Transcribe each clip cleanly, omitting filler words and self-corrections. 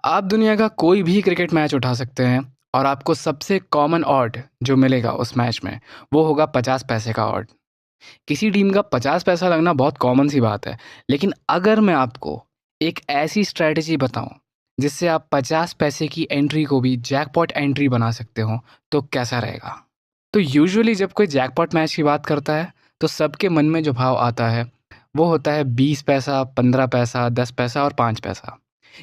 आप दुनिया का कोई भी क्रिकेट मैच उठा सकते हैं और आपको सबसे कॉमन ऑड जो मिलेगा उस मैच में, वो होगा 50 पैसे का ऑड। किसी टीम का 50 पैसा लगना बहुत कॉमन सी बात है, लेकिन अगर मैं आपको एक ऐसी स्ट्रैटेजी बताऊं जिससे आप 50 पैसे की एंट्री को भी जैकपॉट एंट्री बना सकते हो, तो कैसा रहेगा? तो यूजुअली जब कोई जैकपॉट मैच की बात करता है, तो सबके मन में जो भाव आता है, वो होता है 20 पैसा, 15 पैसा, 10 पैसा और 5 पैसा।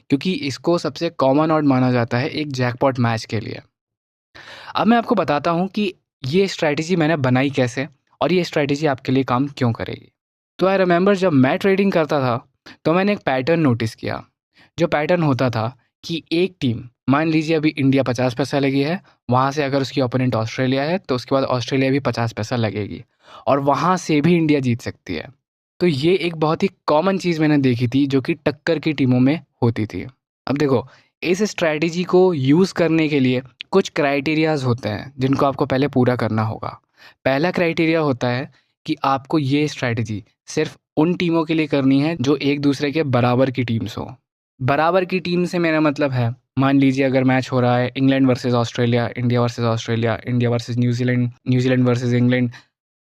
क्योंकि इसको सबसे कॉमन ऑड माना जाता है एक जैकपॉट मैच के लिए। अब मैं आपको बताता हूँ कि ये स्ट्रैटेजी मैंने बनाई कैसे और ये स्ट्रैटेजी आपके लिए काम क्यों करेगी। तो आई रिमेंबर जब मैं ट्रेडिंग करता था, तो मैंने एक पैटर्न नोटिस किया। जो पैटर्न होता था कि एक टीम, मान लीजिए अभी इंडिया 50 पैसा लगी है, वहाँ से अगर उसकी ओपोनेंट ऑस्ट्रेलिया है, तो उसके बाद ऑस्ट्रेलिया भी 50 पैसा लगेगी और वहाँ से भी इंडिया जीत सकती है। तो ये एक बहुत ही कॉमन चीज़ मैंने देखी थी जो कि टक्कर की टीमों में होती थी। अब देखो, इस स्ट्रैटेजी को यूज़ करने के लिए कुछ क्राइटेरियाज़ होते हैं जिनको आपको पहले पूरा करना होगा। पहला क्राइटेरिया होता है कि आपको ये स्ट्रैटेजी सिर्फ उन टीमों के लिए करनी है जो एक दूसरे के बराबर की टीम्स हो। बराबर की टीम से मेरा मतलब है, मान लीजिए अगर मैच हो रहा है England versus Australia, India versus Australia, India versus New Zealand, New Zealand versus England,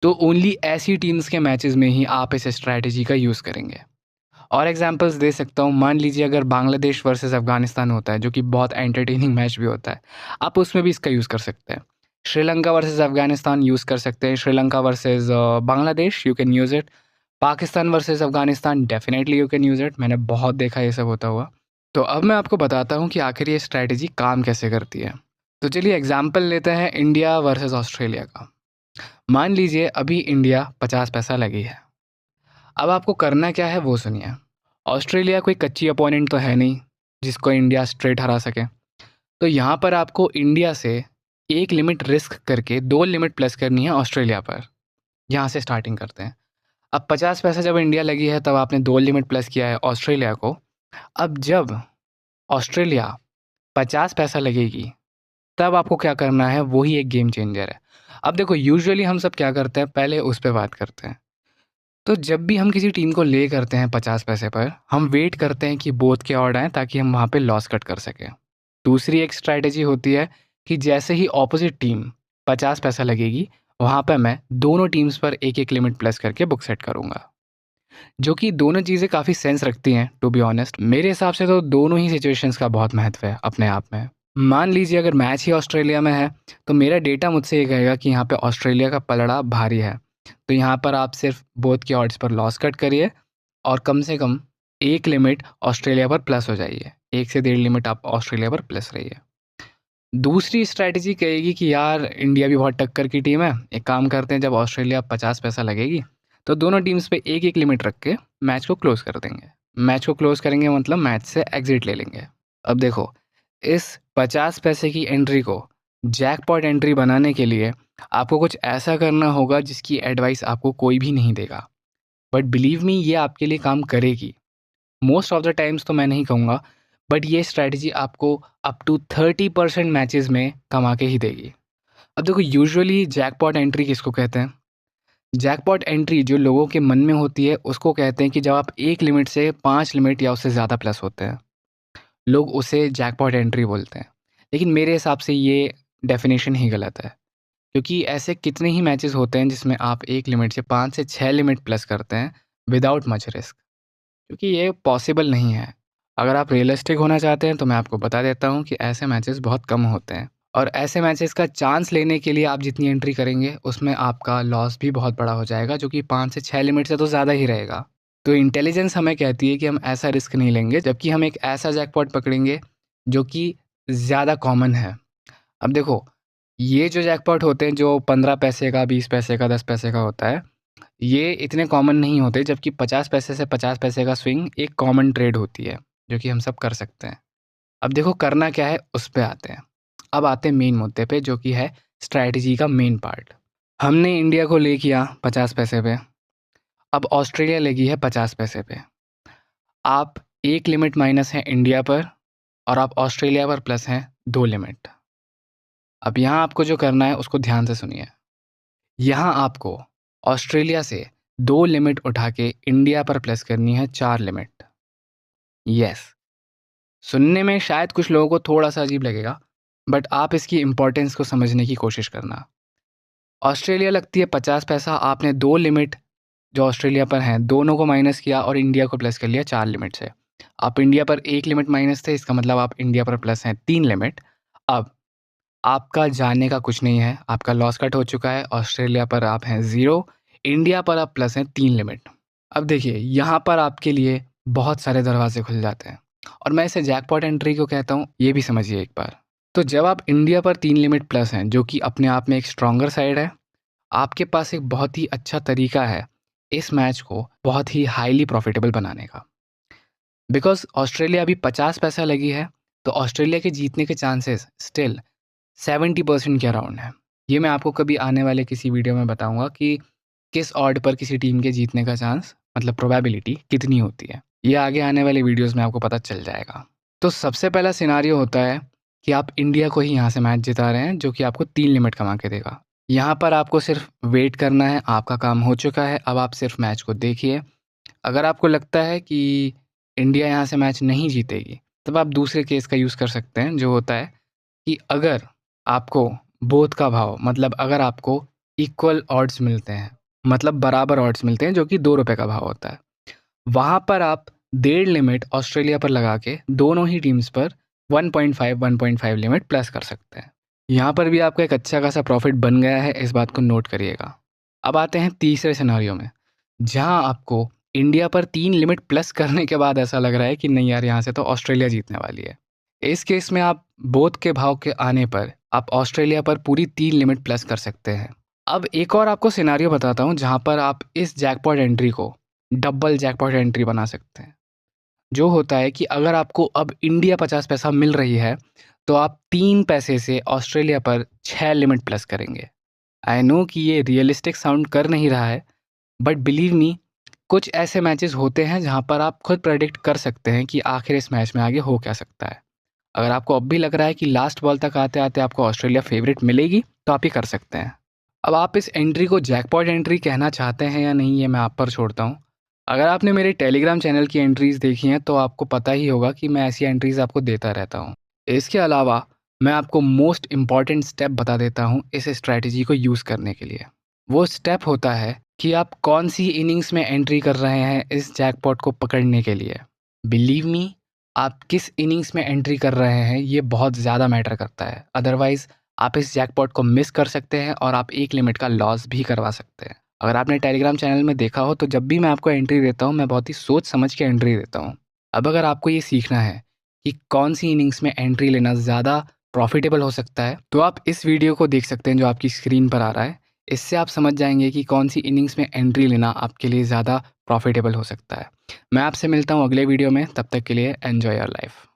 तो ओनली ऐसी टीम्स के मैचेस में ही आप इस स्ट्रैटेजी का यूज़ करेंगे। और एग्जांपल्स दे सकता हूँ, मान लीजिए अगर बांग्लादेश वर्सेस अफ़गानिस्तान होता है, जो कि बहुत एंटरटेनिंग मैच भी होता है, आप उसमें भी इसका यूज़ कर सकते हैं। श्रीलंका वर्सेस अफ़गानिस्तान यूज़ कर सकते हैं, Sri Lanka versus Bangladesh you can use it. Pakistan versus Afghanistan definitely you can use it, मैंने बहुत देखा ये सब होता हुआ। तो अब मैं आपको बताता हूँ कि आखिर ये स्ट्रैटेजी काम कैसे करती है। तो चलिए एग्जांपल लेते हैं इंडिया वर्सेस ऑस्ट्रेलिया का। मान लीजिए अभी इंडिया 50 पैसा लगी है। अब आपको करना क्या है वो सुनिए। ऑस्ट्रेलिया कोई कच्ची अपोनेंट तो है नहीं जिसको इंडिया स्ट्रेट हरा सके। तो यहाँ पर आपको इंडिया से एक लिमिट रिस्क करके दो लिमिट प्लस करनी है ऑस्ट्रेलिया पर। यहाँ से स्टार्टिंग करते हैं। अब 50 पैसा जब इंडिया लगी है तब आपने दो लिमिट प्लस किया है ऑस्ट्रेलिया को। अब जब ऑस्ट्रेलिया 50 पैसा लगेगी, तब आपको क्या करना है, वही एक गेम चेंजर है। अब देखो, यूजुअली हम सब क्या करते हैं, पहले उस पर बात करते हैं। तो जब भी हम किसी टीम को ले करते हैं 50 पैसे पर, हम वेट करते हैं कि बोथ के ऑड आएँ ताकि हम वहाँ पे लॉस कट कर सकें। दूसरी एक स्ट्रैटेजी होती है कि जैसे ही ऑपोजिट टीम 50 पैसा लगेगी, वहाँ पे मैं दोनों टीम्स पर एक-एक लिमिट प्लस करके बुक सेट करूँगा। जो कि दोनों चीज़ें काफ़ी सेंस रखती हैं टू बी ऑनेस्ट। मेरे हिसाब से तो दोनों ही सिचुएशंस का बहुत महत्व है अपने आप में। मान लीजिए अगर मैच ही ऑस्ट्रेलिया में है, तो मेरा डेटा मुझसे ये कहेगा कि यहाँ पे ऑस्ट्रेलिया का पलड़ा भारी है। तो यहाँ पर आप सिर्फ बोथ के ऑड्स पर लॉस कट करिए और कम से कम एक लिमिट ऑस्ट्रेलिया पर प्लस हो जाइए। 1 से 1.5 लिमिट आप ऑस्ट्रेलिया पर प्लस रहिए। दूसरी स्ट्रैटेजी कहेगी कि यार इंडिया भी बहुत टक्कर की टीम है, एक काम करते हैं, जब ऑस्ट्रेलिया 50 पैसा लगेगी तो दोनों टीम्स पे एक-एक लिमिट रख के मैच को क्लोज़ कर देंगे। मैच को क्लोज़ करेंगे मतलब मैच से एग्ज़िट ले लेंगे। अब देखो, इस 50 पैसे की एंट्री को जैकपॉट एंट्री बनाने के लिए आपको कुछ ऐसा करना होगा जिसकी एडवाइस आपको कोई भी नहीं देगा। बट बिलीव मी, ये आपके लिए काम करेगी। मोस्ट ऑफ द टाइम्स तो मैं नहीं कहूँगा, बट ये स्ट्रैटेजी आपको अप टू 30% मैचेस में कमा के ही देगी। अब देखो, यूजुअली जैकपॉट एंट्री किसको कहते हैं? जैकपॉट एंट्री जो लोगों के मन में होती है उसको कहते हैं कि जब आप एक लिमिट से 5 लिमिट या उससे ज़्यादा प्लस होते हैं, लोग उसे जैकपॉट एंट्री बोलते हैं। लेकिन मेरे हिसाब से ये डेफिनेशन ही गलत है, क्योंकि ऐसे कितने ही मैचेस होते हैं जिसमें आप एक लिमिट से 5 से 6 लिमिट प्लस करते हैं विदाउट मच रिस्क, क्योंकि ये पॉसिबल नहीं है। अगर आप रियलिस्टिक होना चाहते हैं तो मैं आपको बता देता हूँ कि ऐसे मैचेस बहुत कम होते हैं और ऐसे मैचेस का चांस लेने के लिए आप जितनी एंट्री करेंगे उसमें आपका लॉस भी बहुत बड़ा हो जाएगा, जो कि 5 से 6 लिमिट से तो ज़्यादा ही रहेगा। तो इंटेलिजेंस हमें कहती है कि हम ऐसा रिस्क नहीं लेंगे, जबकि हम एक ऐसा जैकपॉट पकड़ेंगे जो कि ज़्यादा कॉमन है। अब देखो, ये जो जैकपॉट होते हैं जो 15 पैसे का, 20 पैसे का, 10 पैसे का होता है, ये इतने कॉमन नहीं होते, जबकि 50 पैसे से 50 पैसे का स्विंग एक कॉमन ट्रेड होती है, जो कि हम सब कर सकते हैं। अब देखो करना क्या है, उस पे आते हैं। अब आते हैं मेन मुद्दे पे, जो कि है स्ट्रैटेजी का मेन पार्ट। हमने इंडिया को ले किया 50 पैसे पे, अब ऑस्ट्रेलिया लेगी है 50 पैसे पे। आप एक लिमिट माइनस है इंडिया पर और आप ऑस्ट्रेलिया पर प्लस हैं 2 लिमिट। अब यहाँ आपको जो करना है उसको ध्यान से सुनिए। यहाँ आपको ऑस्ट्रेलिया से 2 लिमिट उठा के इंडिया पर प्लस करनी है 4 लिमिट। यस, सुनने में शायद कुछ लोगों को थोड़ा-सा अजीब लगेगा, बट आप इसकी इम्पोर्टेंस को समझने की कोशिश करना। ऑस्ट्रेलिया लगती है 50 पैसा, आपने 2 लिमिट जो ऑस्ट्रेलिया पर हैं, दोनों को माइनस किया और इंडिया को प्लस कर लिया 4 लिमिट से। आप इंडिया पर 1 लिमिट माइनस थे, इसका मतलब आप इंडिया पर प्लस हैं 3 लिमिट। अब आपका जाने का कुछ नहीं है, आपका लॉस कट हो चुका है, ऑस्ट्रेलिया पर आप हैं 0, इंडिया पर आप प्लस हैं 3 लिमिट। अब देखिए, यहाँ पर आपके लिए बहुत सारे दरवाजे खुल जाते हैं और मैं इसे जैकपॉट एंट्री क्यों कहता हूँ, ये भी समझिए एक बार। तो जब आप इंडिया पर 3 लिमिट प्लस हैं, जो कि अपने आप में एक स्ट्रॉन्गर साइड है, आपके पास एक बहुत ही अच्छा तरीका है इस मैच को बहुत ही हाईली प्रॉफिटेबल बनाने का। बिकॉज़ ऑस्ट्रेलिया अभी 50 पैसा लगी है, तो ऑस्ट्रेलिया के जीतने के चांसेस स्टिल 70% के अराउंड है। ये मैं आपको कभी आने वाले किसी वीडियो में बताऊँगा कि किस ऑड पर किसी टीम के जीतने का चांस मतलब प्रोबेबिलिटी कितनी होती है। ये आगे आने वाले वीडियोज़ में आपको पता चल जाएगा। तो सबसे पहला सिनेरियो होता है कि आप इंडिया को ही यहाँ से मैच जिता रहे हैं, जो कि आपको 3 लिमिट कमा के देगा। यहाँ पर आपको सिर्फ वेट करना है, आपका काम हो चुका है, अब आप सिर्फ मैच को देखिए। अगर आपको लगता है कि इंडिया यहाँ से मैच नहीं जीतेगी, तब आप दूसरे केस का यूज़ कर सकते हैं, जो होता है कि अगर आपको बोथ का भाव मतलब अगर आपको इक्वल ऑड्स मिलते हैं, मतलब बराबर ऑड्स मिलते हैं, जो कि ₹2 का भाव होता है, वहाँ पर आप 1.5 लिमिट ऑस्ट्रेलिया पर लगा के दोनों ही टीम्स पर 1.5 लिमिट प्लस कर सकते हैं। यहाँ पर भी आपका एक अच्छा खासा प्रॉफिट बन गया है, इस बात को नोट करिएगा। अब आते हैं तीसरे सिनेरियो में, जहाँ आपको इंडिया पर 3 लिमिट प्लस करने के बाद ऐसा लग रहा है कि नहीं यार, यहाँ से तो ऑस्ट्रेलिया जीतने वाली है। इस केस में आप बोथ के भाव के आने पर आप ऑस्ट्रेलिया पर पूरी 3 लिमिट प्लस कर सकते हैं। अब एक और आपको सिनेरियो बताता हूँ, जहाँ पर आप इस जैकपॉट एंट्री को डबल जैकपॉट एंट्री बना सकते हैं। जो होता है कि अगर आपको अब इंडिया 50 पैसा मिल रही है, तो आप 3 पैसे से ऑस्ट्रेलिया पर 6 लिमिट प्लस करेंगे। आई नो कि ये रियलिस्टिक साउंड कर नहीं रहा है, बट बिलीव मी, कुछ ऐसे मैचेस होते हैं जहाँ पर आप खुद प्रेडिक्ट कर सकते हैं कि आखिर इस मैच में आगे हो क्या सकता है। अगर आपको अब भी लग रहा है कि लास्ट बॉल तक आते-आते आपको ऑस्ट्रेलिया फेवरेट मिलेगी, तो आप ये कर सकते हैं। अब आप इस एंट्री को जैकपॉट एंट्री कहना चाहते हैं या नहीं, ये मैं आप पर छोड़ता हूँ। अगर आपने मेरे टेलीग्राम चैनल की एंट्रीज़ देखी हैं, तो आपको पता ही होगा कि मैं ऐसी एंट्रीज़ आपको देता रहता हूँ। इसके अलावा मैं आपको मोस्ट इम्पॉर्टेंट स्टेप बता देता हूँ इस स्ट्रैटेजी को यूज़ करने के लिए। वो स्टेप होता है कि आप कौन-सी इनिंग्स में एंट्री कर रहे हैं इस जैकपॉट को पकड़ने के लिए। बिलीव मी, आप किस इनिंग्स में एंट्री कर रहे हैं, ये बहुत ज़्यादा मैटर करता है। अदरवाइज़ आप इस जैकपॉट को मिस कर सकते हैं और आप 1 लिमिट का लॉस भी करवा सकते हैं। अगर आपने टेलीग्राम चैनल में देखा हो, तो जब भी मैं आपको एंट्री देता हूँ, मैं बहुत ही सोच समझ के एंट्री देता हूँ। अब अगर आपको ये सीखना है कि कौन-सी इनिंग्स में एंट्री लेना ज़्यादा प्रॉफ़िटेबल हो सकता है, तो आप इस वीडियो को देख सकते हैं जो आपकी स्क्रीन पर आ रहा है। इससे आप समझ जाएँगे कि कौन-सी इनिंग्स में एंट्री लेना आपके लिए ज़्यादा प्रॉफ़िटेबल हो सकता है। मैं आपसे मिलता हूँ अगले वीडियो में, तब तक के लिए एन्जॉय योर लाइफ़।